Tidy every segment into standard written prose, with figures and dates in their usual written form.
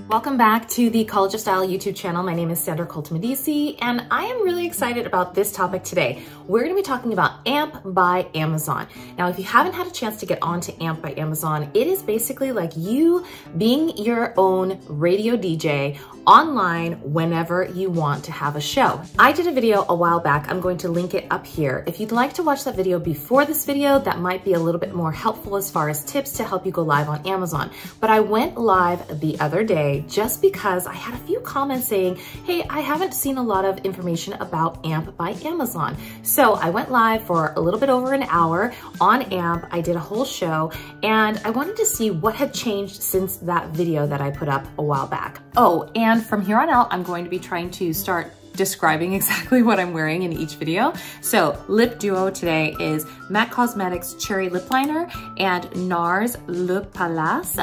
Welcome back to the College of Style YouTube channel. My name is Sandra Coltamedisi, and I am really excited about this topic today. We're going to be talking about AMP by Amazon. Now, if you haven't had a chance to get onto AMP by Amazon, it is basically like you being your own radio DJ online whenever you want to have a show. I did a video a while back. I'm going to link it up here. If you'd like to watch that video before this video, that might be a little bit more helpful as far as tips to help you go live on Amazon. But I went live the other day just because I had a few comments saying, hey, I haven't seen a lot of information about AMP by Amazon. So I went live for a little bit over an hour on AMP. I did a whole show and I wanted to see what had changed since that video that I put up a while back. Oh, and from here on out, I'm going to be trying to start describing exactly what I'm wearing in each video. So lip duo today is MAC Cosmetics Cherry Lip Liner and NARS Le Palace.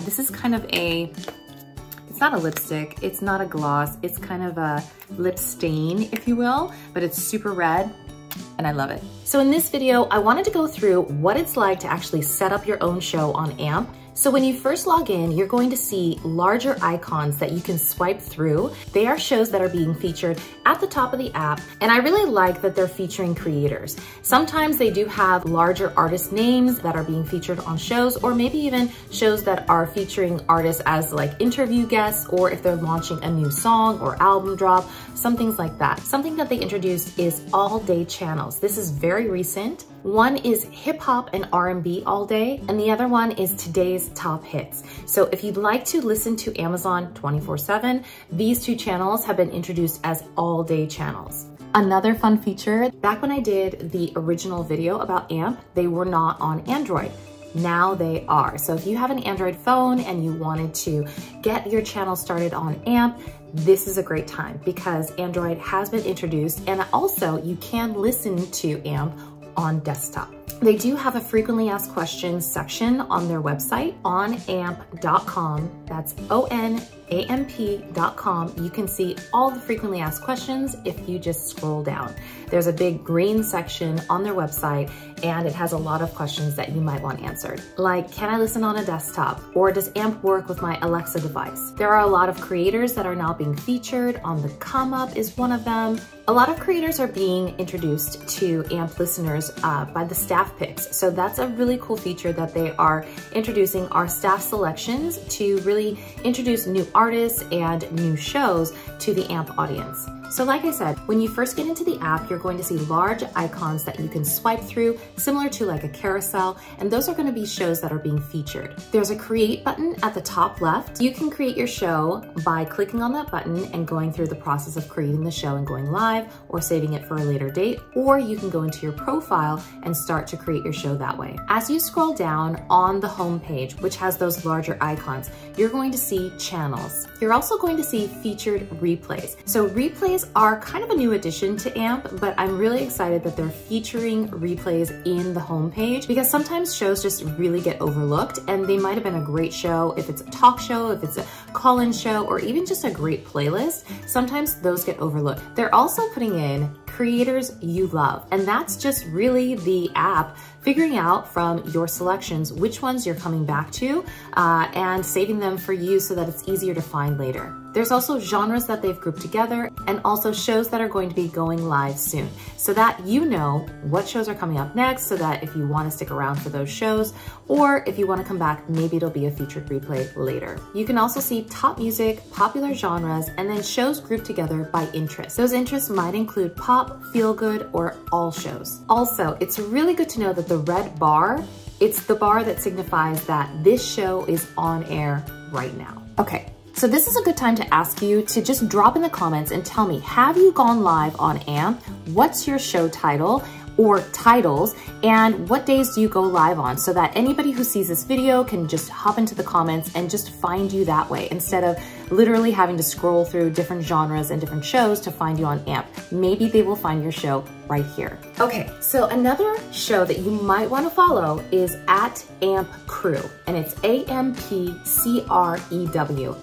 This is kind of it's not a lipstick, it's not a gloss, it's kind of a lip stain, if you will, but it's super red and I love it. So in this video, I wanted to go through what it's like to actually set up your own show on AMP. So when you first log in, you're going to see larger icons that you can swipe through. They are shows that are being featured at the top of the app, and I really like that they're featuring creators. Sometimes they do have larger artist names that are being featured on shows, or maybe even shows that are featuring artists as like interview guests, or if they're launching a new song or album drop, some things like that. Something that they introduced is all-day channels. This is very recent. One is hip hop and R&B all day, and the other one is today's top hits. So if you'd like to listen to Amazon 24/7, these two channels have been introduced as all day channels. Another fun feature, back when I did the original video about AMP, they were not on Android. Now they are. So if you have an Android phone and you wanted to get your channel started on AMP, this is a great time because Android has been introduced, and also you can listen to AMP on desktop. They do have a frequently asked questions section on their website on amp.com. That's ONAMP.com. You can see all the frequently asked questions if you just scroll down. There's a big green section on their website and it has a lot of questions that you might want answered. Like, can I listen on a desktop? Or does AMP work with my Alexa device? There are a lot of creators that are now being featured. On the Come Up is one of them. A lot of creators are being introduced to AMP listeners by the staff picks. So that's a really cool feature that they are introducing, our staff selections, to really introduce new artists and new shows to the AMP audience. So like I said, when you first get into the app, you're going to see large icons that you can swipe through, similar to like a carousel, and those are going to be shows that are being featured. There's a create button at the top left. You can create your show by clicking on that button and going through the process of creating the show and going live or saving it for a later date, or you can go into your profile and start to create your show that way. As you scroll down on the home page, which has those larger icons, you're going to see channels. You're also going to see featured replays. So replays are kind of a new addition to AMP, but I'm really excited that they're featuring replays in the homepage because sometimes shows just really get overlooked, and they might have been a great show if it's a talk show, if it's a call-in show, or even just a great playlist. Sometimes those get overlooked. They're also putting in creators you love, and that's just really the app figuring out from your selections which ones you're coming back to and saving them for you so that it's easier to find later. There's also genres that they've grouped together and also shows that are going to be going live soon so that you know what shows are coming up next, so that if you want to stick around for those shows, or if you want to come back, maybe it'll be a featured replay later. You can also see top music, popular genres, and then shows grouped together by interest. Those interests might include pop, feel good, or all shows. Also, it's really good to know that the red bar, it's the bar that signifies that this show is on air right now. Okay. So this is a good time to ask you to just drop in the comments and tell me, have you gone live on AMP? What's your show title or titles? And what days do you go live on, so that anybody who sees this video can just hop into the comments and just find you that way, instead of literally having to scroll through different genres and different shows to find you on AMP. Maybe they will find your show right here. Okay, so another show that you might want to follow is at AMP Crew, and it's AMPCREW.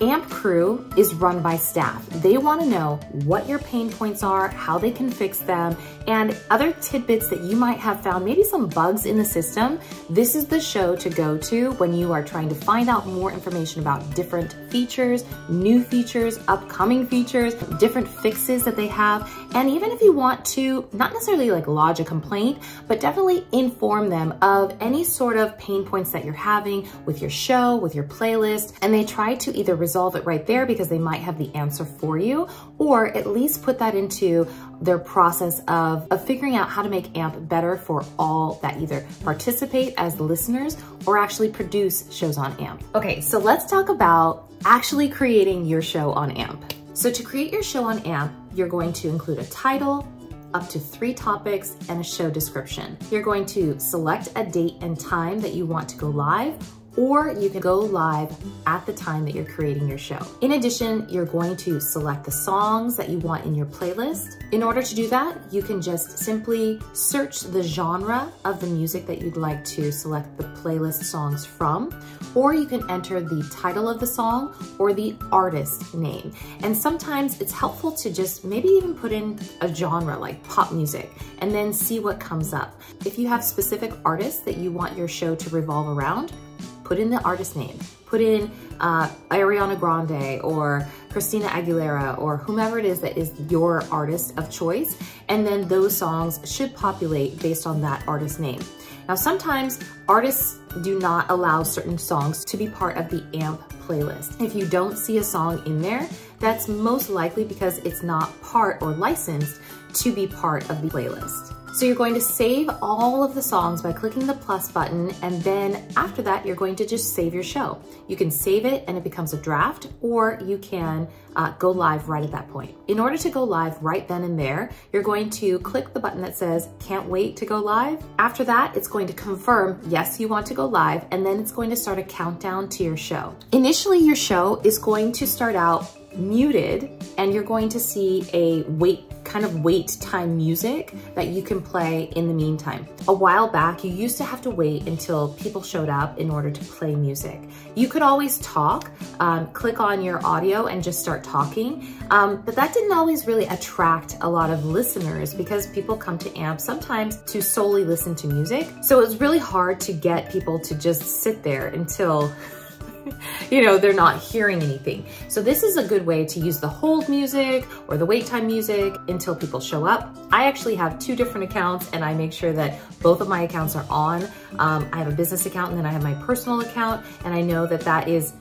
AMP Crew is run by staff. They want to know what your pain points are, how they can fix them, and other tidbits that you might have found, maybe some bugs in the system. This is the show to go to when you are trying to find out more information about different features, new features, upcoming features, different fixes that they have. And even if you want to, not necessarily like lodge a complaint, but definitely inform them of any sort of pain points that you're having with your show, with your playlist. And they try to either resolve it right there because they might have the answer for you, or at least put that into their process of figuring out how to make AMP better for all that either participate as listeners or actually produce shows on AMP. Okay, so let's talk about actually creating your show on AMP. So to create your show on AMP, you're going to include a title, up to 3 topics, and a show description. You're going to select a date and time that you want to go live, or you can go live at the time that you're creating your show. In addition, you're going to select the songs that you want in your playlist. In order to do that, you can just simply search the genre of the music that you'd like to select the playlist songs from, or you can enter the title of the song or the artist name. And sometimes it's helpful to just maybe even put in a genre like pop music and then see what comes up. If you have specific artists that you want your show to revolve around, put in the artist name, put in Ariana Grande or Christina Aguilera or whomever it is that is your artist of choice, and then those songs should populate based on that artist name. Now, sometimes artists do not allow certain songs to be part of the AMP playlist. If you don't see a song in there, that's most likely because it's not part or licensed to be part of the playlist. So you're going to save all of the songs by clicking the plus button, and then after that, you're going to just save your show. You can save it and it becomes a draft, or you can go live right at that point. In order to go live right then and there, you're going to click the button that says, can't wait to go live. After that, it's going to confirm, yes, you want to go live, and then it's going to start a countdown to your show. Initially, your show is going to start out muted, and you're going to see a wait time music that you can play in the meantime. A while back, you used to have to wait until people showed up in order to play music. You could always talk, click on your audio and just start talking, but that didn't always really attract a lot of listeners because people come to AMP sometimes to solely listen to music. So it was really hard to get people to just sit there until they're not hearing anything. So this is a good way to use the hold music or the wait time music until people show up. I actually have 2 different accounts, and I make sure that both of my accounts are on. I have a business account and then I have my personal account, and I know that that is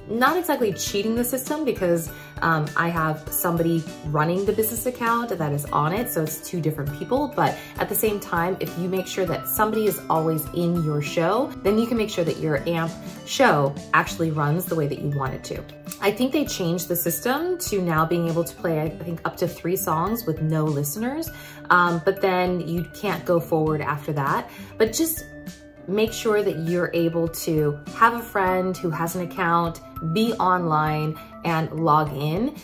not exactly cheating the system because I have somebody running the business account that is on it, so it's 2 different people. But at the same time, if you make sure that somebody is always in your show, then you can make sure that your AMP show actually runs the way that you want it to. I think they changed the system to now being able to play, I think, up to 3 songs with no listeners, but then you can't go forward after that. But just make sure that you're able to have a friend who has an account, be online, and log in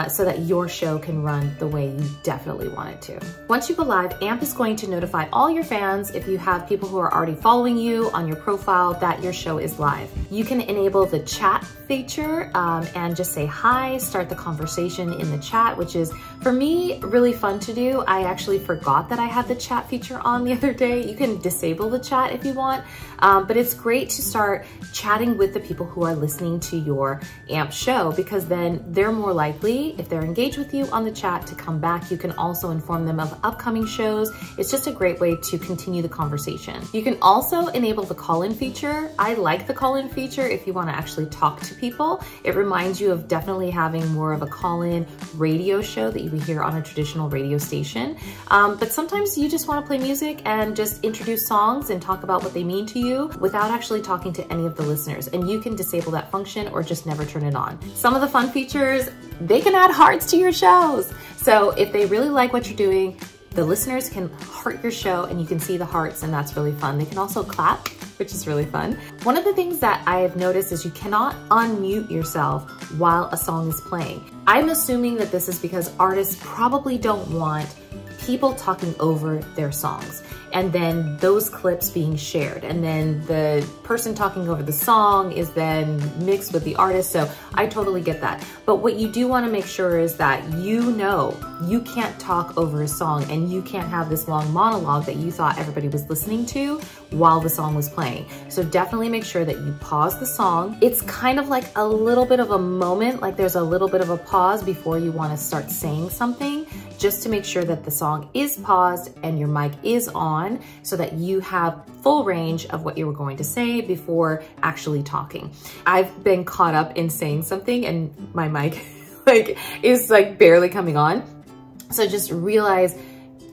so that your show can run the way you definitely want it to. Once you go live, AMP is going to notify all your fans, if you have people who are already following you on your profile, that your show is live. You can enable the chat feature and just say hi, start the conversation in the chat, which is, for me, really fun to do. I actually forgot that I had the chat feature on the other day. You can disable the chat if you want, but it's great to start chatting with the people who are listening to your AMP show, because then they're more likely, if they're engaged with you on the chat, to come back. You can also inform them of upcoming shows. It's just a great way to continue the conversation. You can also enable the call-in feature. I like the call-in feature if you want to actually talk to people. It reminds you of definitely having more of a call-in radio show that you would hear on a traditional radio station. But sometimes you just want to play music and just introduce songs and talk about what they mean to you without actually talking to any of the listeners. And you can disable that function or just never turn it on. Some of the fun features, they can add hearts to your shows. So if they really like what you're doing, the listeners can heart your show and you can see the hearts, and that's really fun. They can also clap which is really fun. One of the things that I have noticed is you cannot unmute yourself while a song is playing. I'm assuming that this is because artists probably don't want people talking over their songs and then those clips being shared, and then the person talking over the song is then mixed with the artist. So I totally get that. But what you do want to make sure is that you know you can't talk over a song and you can't have this long monologue that you thought everybody was listening to while the song was playing. So definitely make sure that you pause the song. It's kind of like a little bit of a moment, like there's a little bit of a pause before you want to start saying something, just to make sure that the song is paused and your mic is on, so that you have full range of what you were going to say before actually talking. I've been caught up in saying something and my mic is barely coming on. So just realize,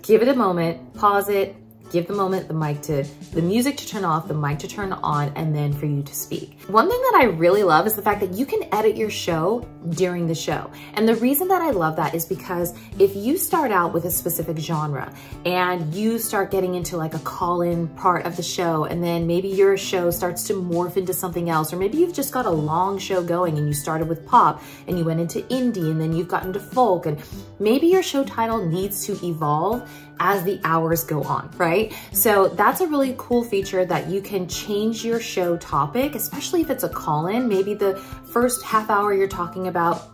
give it a moment, pause it, give the moment the music to turn off, the mic to turn on, and then for you to speak. One thing that I really love is the fact that you can edit your show during the show. And the reason that I love that is because if you start out with a specific genre and you start getting into like a call-in part of the show, and then maybe your show starts to morph into something else, or maybe you've just got a long show going and you started with pop and you went into indie and then you've gotten to folk, and maybe your show title needs to evolve as the hours go on, right? So that's a really cool feature that you can change your show topic, especially if it's a call-in. Maybe the first half hour you're talking about,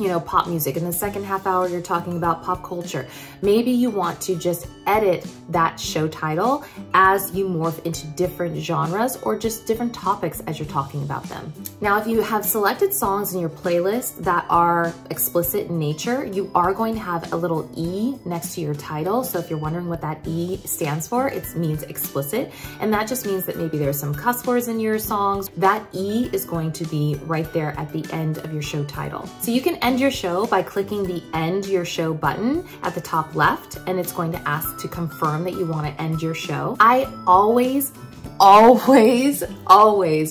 you know, pop music, and the second half hour you're talking about pop culture. Maybe you want to just edit that show title as you morph into different genres or just different topics as you're talking about them. Now, if you have selected songs in your playlist that are explicit in nature, you are going to have a little E next to your title. So if you're wondering what that E stands for, it means explicit. And that just means that maybe there's some cuss words in your songs. That E is going to be right there at the end of your show title. So you can end your show by clicking the End Your Show button at the top left, and it's going to ask to confirm that you want to end your show. I always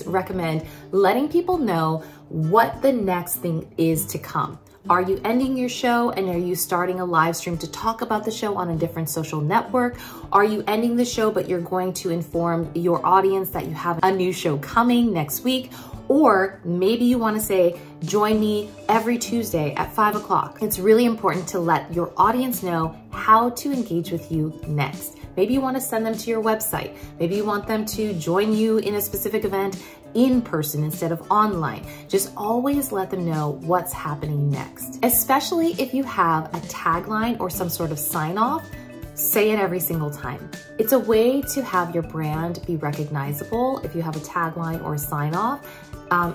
recommend letting people know what the next thing is to come. Are you ending your show and are you starting a live stream to talk about the show on a different social network? Are you ending the show but you're going to inform your audience that you have a new show coming next week? Or maybe you want to say, join me every Tuesday at 5 o'clock. It's really important to let your audience know how to engage with you next. Maybe you want to send them to your website. Maybe you want them to join you in a specific event in person instead of online. Just always let them know what's happening next. Especially if you have a tagline or some sort of sign off, say it every single time. It's a way to have your brand be recognizable if you have a tagline or a sign off.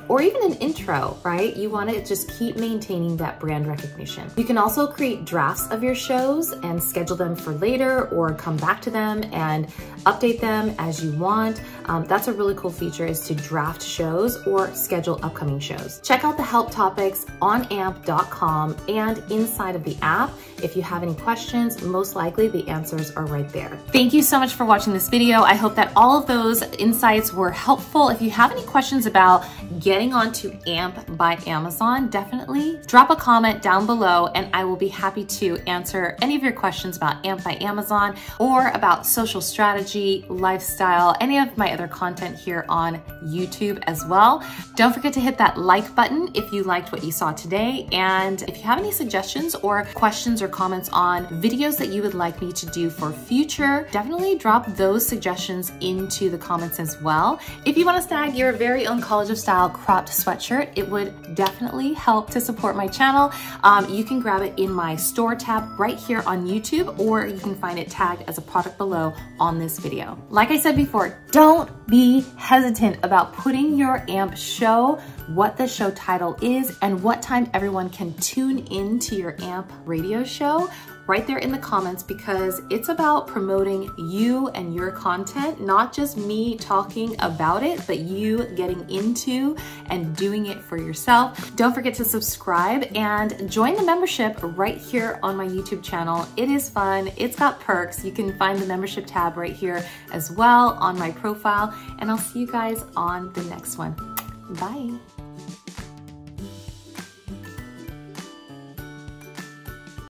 Or even an intro, right? You want to just keep maintaining that brand recognition. You can also create drafts of your shows and schedule them for later, or come back to them and update them as you want. That's a really cool feature, is to draft shows or schedule upcoming shows. Check out the help topics on amp.com and inside of the app. If you have any questions, most likely the answers are right there. Thank you so much for watching this video. I hope that all of those insights were helpful. If you have any questions about getting onto AMP by Amazon, definitely drop a comment down below and I will be happy to answer any of your questions about AMP by Amazon or about social strategy, lifestyle, any of my other content here on YouTube as well. Don't forget to hit that like button if you liked what you saw today. And if you have any suggestions or questions or comments on videos that you would like me to do for future, definitely drop those suggestions into the comments as well. If you want to snag your very own College of Style cropped sweatshirt, it would definitely help to support my channel. You can grab it in my store tab right here on YouTube, or you can find it tagged as a product below on this video. Like I said before, don't be hesitant about putting your AMP show, what the show title is, and what time everyone can tune in to your AMP radio show right there in the comments, because it's about promoting you and your content, not just me talking about it, but you getting into and doing it for yourself. Don't forget to subscribe and join the membership right here on my YouTube channel. It is fun, it's got perks. You can find the membership tab right here as well on my profile, and I'll see you guys on the next one. Bye.